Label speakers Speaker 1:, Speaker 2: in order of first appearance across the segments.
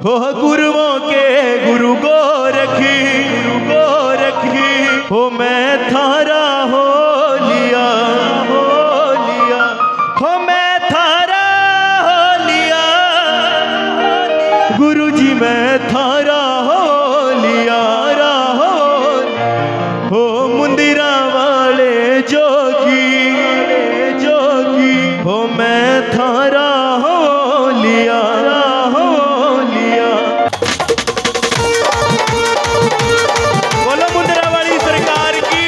Speaker 1: हो गुरुओं के गुरु गोरखी हो मैं थारा हो लिया हो मैं थारा हो लिया गुरु जी मैं थारा हो लिया हो मुंदिरा वाले जोगी हो मैं थारा हो लिया बोलो मुंदिरा वाली सरकार की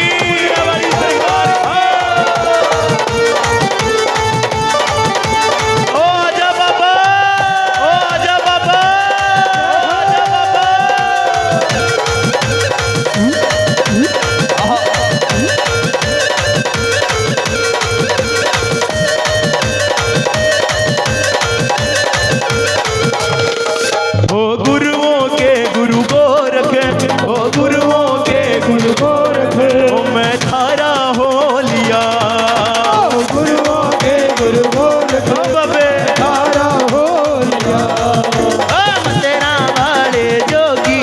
Speaker 1: ओ आजा बाबा ओ गुरुओं के गुरु गोरख ओ गुरुओं के गुरु गोरख ओ मैं थारा हो लिया
Speaker 2: गुरुओं के गुरु गोरख
Speaker 1: बबे
Speaker 2: थारा हो लिया।
Speaker 1: मंदिरा वाले जोगी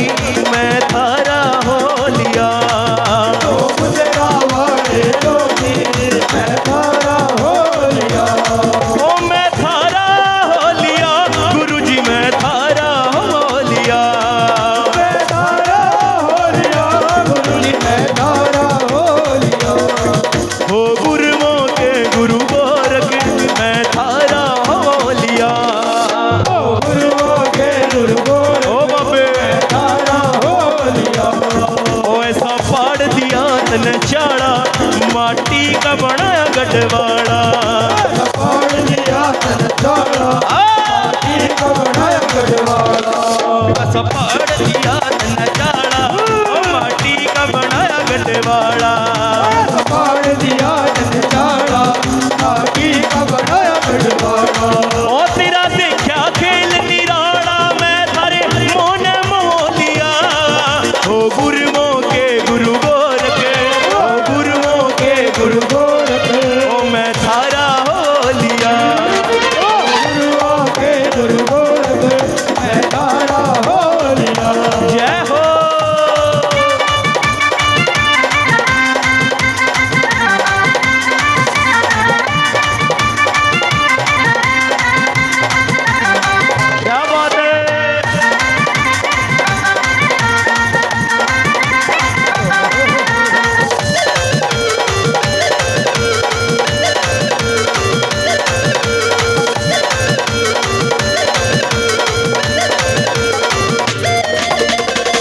Speaker 1: मैं थारा हो लिया
Speaker 2: मुंदिरा वाले जोगी मैं थारा हो लिया।
Speaker 1: ओ मैं थारा हो लिया गुरु जी मैं थारा हो लिया
Speaker 2: मैं थारा हो लिया गुरु जी मैं थारा हो लिया।
Speaker 1: हो गुरुओं के गुरु गोरख मैं थारा हो लिया
Speaker 2: गुरुओं के गुरु गोरख
Speaker 1: ओ बाबे
Speaker 2: थारा हो लिया।
Speaker 1: ओ ऐसा पाड़ दिया तन चाड़ा माटी का बनाया गढ़वाड़ा
Speaker 2: पाड़ दिया तन चाड़ा माटी का बनाया गढ़वाड़ा।
Speaker 1: ऐसा पाड़ दिया तन चाड़ा माटी का बनाया गढ़वाड़ा
Speaker 2: पाड़ दिया तन चाड़ा माटी का बनाया गढ़वाड़ा।
Speaker 1: ओ तेरा देखा खेल निराला मैं थारे मोन मोलिया हो गुरुओं के गुरु गोरख ओ गुरुओं के गुरु
Speaker 2: गोरख
Speaker 1: ओ मैं थारा हो लिया
Speaker 2: गुरुओं के गुरु गोरख मैं थारा हो लिया।
Speaker 1: जय हो क्या बात है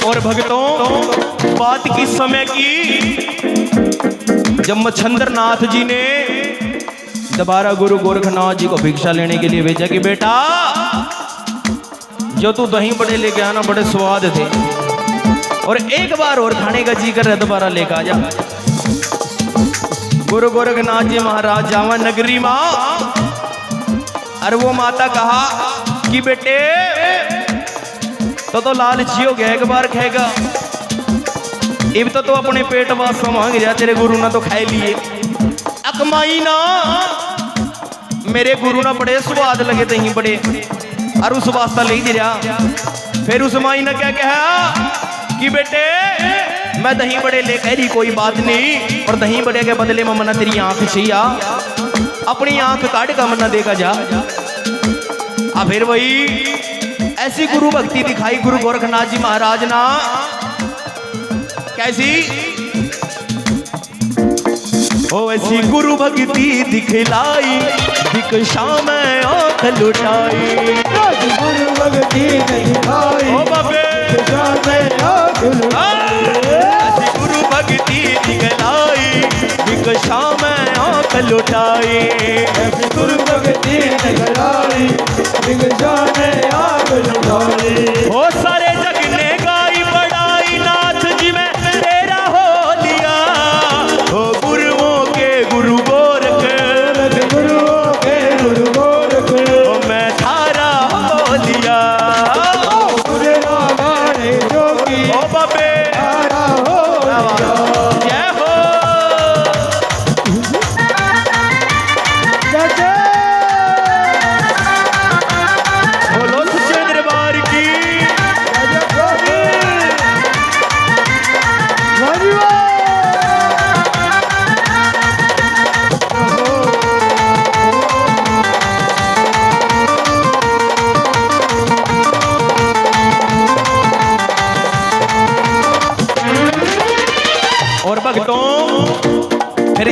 Speaker 1: और भक्तों बात किस समय की जब मच्छंद्र नाथ जी ने दोबारा गुरु गोरखनाथ जी को भिक्षा लेने के लिए भेजा कि बेटा जो तू दही बड़े लेके आना बड़े स्वाद थे और एक बार और खाने का जी कर रहा दोबारा लेकर आ जा। गुरु गोरखनाथ जी महाराज जावा नगरी माँ और वो माता कहा कि बेटे तो लालची हो गया एक बार खाएगा इब तो अपने पेट वास्ता मांग जा तेरे गुरु ना तो खाए लिए अकमाई ना मेरे गुरु ना बड़े स्वाद लगे तही बड़े और उस वास्ता ले जा फिर उस माई ने क्या कहा कि बेटे मैं दही बड़े ले कह रही कोई बात नहीं और दही बड़े के बदले में मना तेरी आंख चाहिए अपनी आंख काट का मना देखा जा फिर वही ऐसी गुरु भक्ति दिखाई गुरु गोरखनाथ जी महाराज ना कैसी ओ ऐसी गुरु भक्ति दिखलाई दिखशा में आंख लुटाई
Speaker 2: गुरु भक्ति दिखाई
Speaker 1: ओ बाबे
Speaker 2: दिखशा में आंख लुटाई।
Speaker 1: ऐसी गुरु भक्ति दिखलाई दिखशा में आंख लुटाई
Speaker 2: ऐसी गुरु भक्ति दिखलाई दिखशा में आंख लुटाई।
Speaker 1: ओ सारे जग ने गाई बड़ाई नाथ जी में तेरा हो लिया ओ गुरुओं के गुरु गोरख
Speaker 2: गुरुओं के गुरु गोरख
Speaker 1: ओ मैं थारा हो लिया
Speaker 2: गुरुओं वाले जोगी
Speaker 1: ओ बाबे
Speaker 2: थारा हो लिया।
Speaker 1: जय हो
Speaker 2: जय जय
Speaker 1: बोलो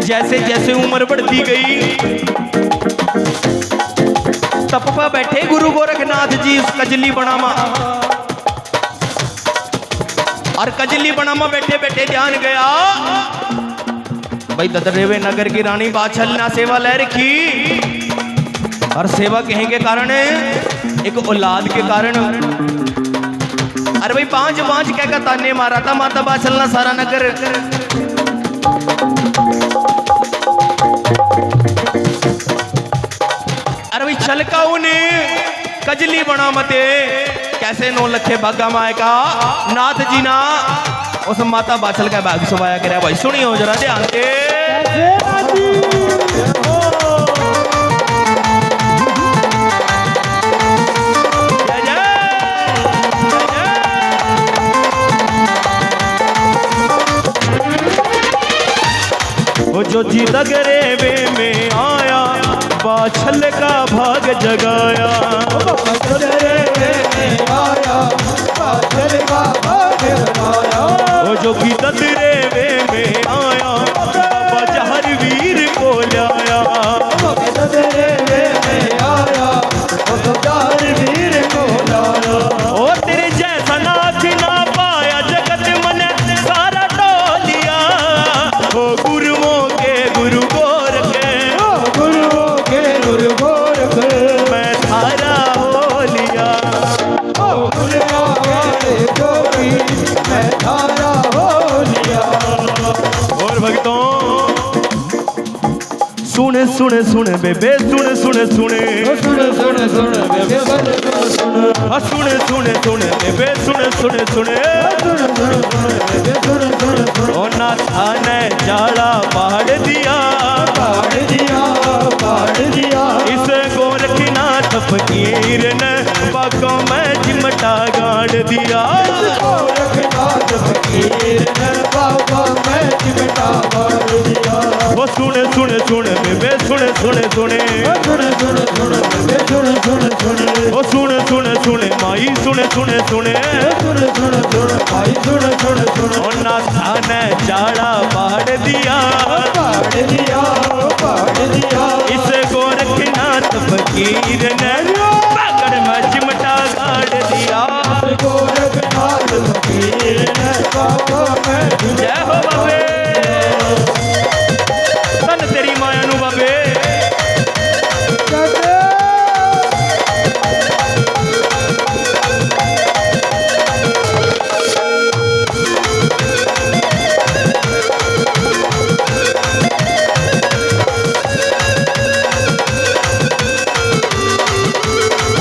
Speaker 1: जैसे जैसे उम्र बढ़ती गई तपपा बैठे गुरु गोरखनाथ जी उस कजली बनामा, और कजली बनामा बैठे बैठे ध्यान गया भाई ददरेवे नगर की रानी बाछलना सेवा ले रखी, और सेवा कहीं के कारण एक औलाद के कारण। अरे भाई पांच पांच क्या ताने मारा था माता बाछलना सारा नगर। अरे भाई छलका उन्हें कजली बना मते कैसे 9 लखे भागा माए का नाथ जी ना उस माता बाछल का भाग सुवाया करे। भाई सुनियो जरा ध्यान से। वो जो जी दगरेवे में आया बाछल का भाग जगाया, वो जो की ददरेवे में आया बाबा जहर वीर को लाया, ओ तेरे जैसा नाथ ना पाया जगत मन सारा टोलिया, ओ गुरुओं के गुरु गोरख मैं थारा हो लिया। और भक्तों सुन सुन सुन बेबे सुन सुन सुने सुन सुन सुन बेबे सुन सुन बेबे सुन सुने ओ नाथा ने जाला पहाड़ दिया इस गोरखनाथ फकीर ने बागों में चिमटा गाड़ दिया। वो सुन सुन सुन बेबे सुन सुने वो सुन सुन सुने माई सुन सुने ओ नाथा ने जाला पहाड़ दिया इस गोरखनाथ फकीर ने बागड़ में चिमटा गाड़ दिया। जय हो बाबे धन तेरी माया नू बाबे।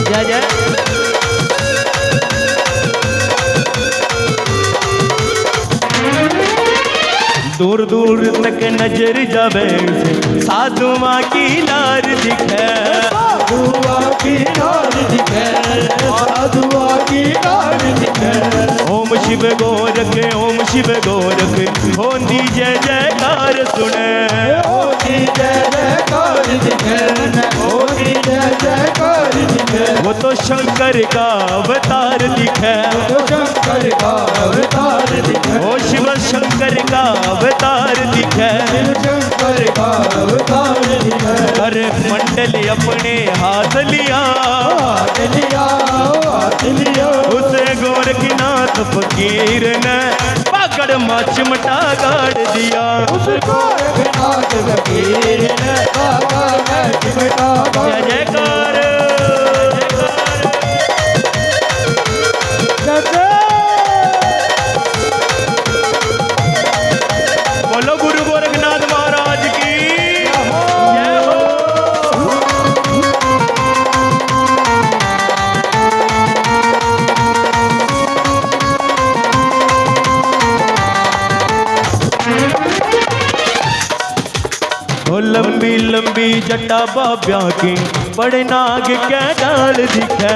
Speaker 1: जय जय दूर दूर तक नजर जावे साधुआ की लार दिखे, ओम शिव गोरख होंदी जय जयकार सुने, वो तो शंकर का अवतार दिखे, ओ शिव शंकर का अवतार दिखे, अरे मंडल अपने हाथ लिया उसे गोरखनाथ फकीर ने पकड़ में चिमटा गाड़ दिया। जय जयकार बोलो गुरु गोरखनाथ महाराज की जय हो। ओ लंबी लंबी जटा बाब्या की बड़े नाग क्या डाल दिखे,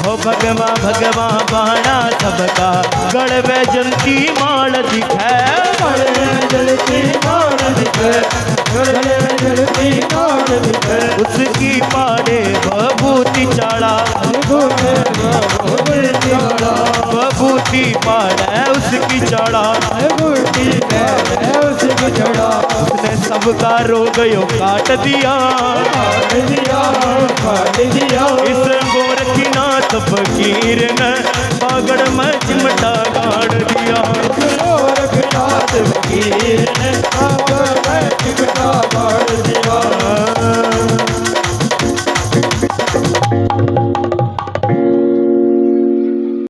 Speaker 1: ओ भगवा बाणा सबका गढ़ वैजंती माल दिखे, उसकी पाड़े बबूती चाड़ा बबूती पार है उसकी चढ़ा,
Speaker 2: बूटी है उसकी जड़ा,
Speaker 1: उसने सबका रोग यो काट दिया,
Speaker 2: काट दिया, काट दिया।
Speaker 1: इस गोरखनाथ फकीर ने बागड़ में चिमटा गाड़